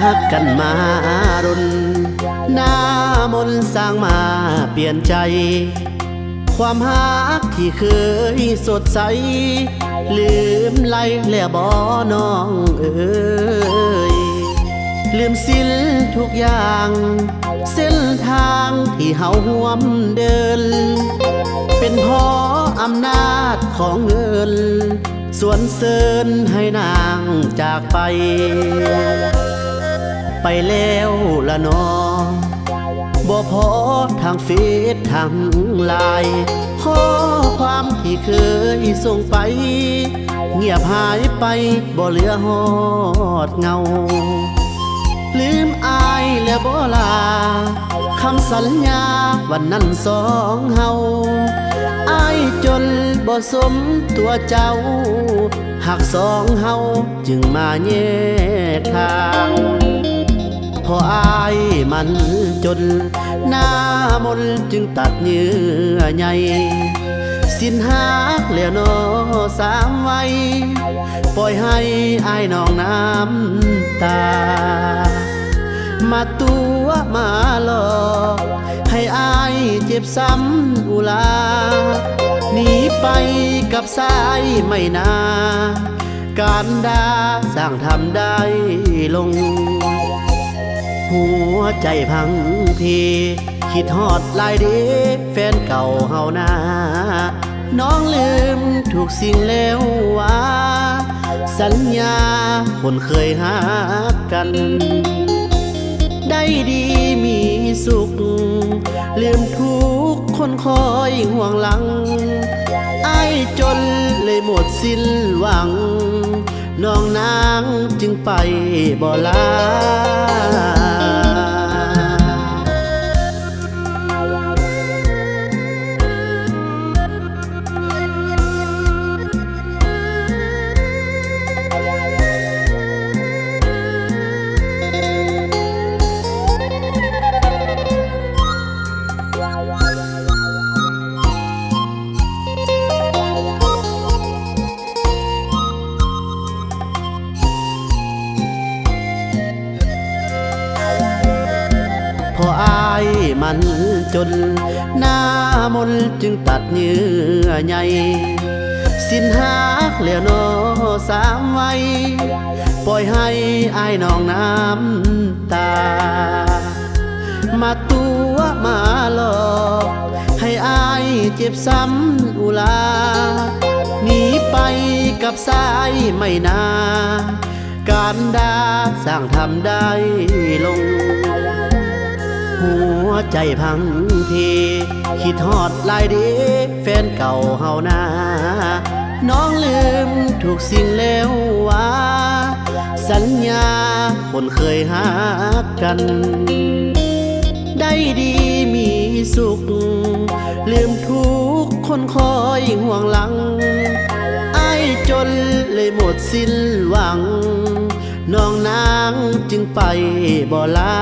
ฮักกันมารุนหน้ามนต์สร้างมาเปลี่ยนใจความฮักที่เคยสดใสลืมไหลแล้วบ่น้องเอ๋ยลืมสิ้นทุกอย่างเส้นทางที่เฮาห่วมเดินเป็นเพราะอำนาจของเงินส่วนเสริญให้นางจากไปไปแล้วละนอบ่พอทางเฟซทางไลน์ข้อความที่เคยส่งไปเงียบหายไปบ่เหลือฮอดเงาลืมอายแล้วบ่ลาคำสัญญาวันนั้นสองเฮาอายจนบ่สมตัวเจ้าหากสองเฮาจึงมาแยกทางพออายมันจนหน้ามนจึงตัดเยื่อใยสิ้นหักแล้วนอสามไว้ปล่อยให้อายน้องน้ำตามาตัวมาหลอกให้อายเจ็บซ้ำอุลาหนีไปกับสายไม่นาการด่าสร้างทำได้ลงหัวใจพังพีคิดฮอดลายเด็กแฟนเก่าเฮานาน้องลืมทุกสิ่งแล้วว่าสัญญาคนเคยหากันได้ดีมีสุขลืมทุกคนคอยห่วงหลังอ้ายจนเลยหมดสิ้นหวังน้องนางจึงไปบ่ลาพออายมันจนหน้ามนจึงตัดเยื่อใยสิ้นหักแล้วนอสามไว้ปล่อยให้อายน้องน้ำตามาตัวมาหลอกให้อายเจ็บซ้ำอุลาหนีไปกับสายไม่นาการด่าสร้างทำได้ลงหัวใจพังทีคิดฮอดลายเด็กแฟนเก่าเฮานาน้องลืมทุกสิ่งแล้วว่าสัญญาคนเคยหากันได้ดีมีสุขลืมทุกคนคอยห่วงหลังอ้ายจนเลยหมดสิ้นหวังน้องนางจึงไปบ่ลา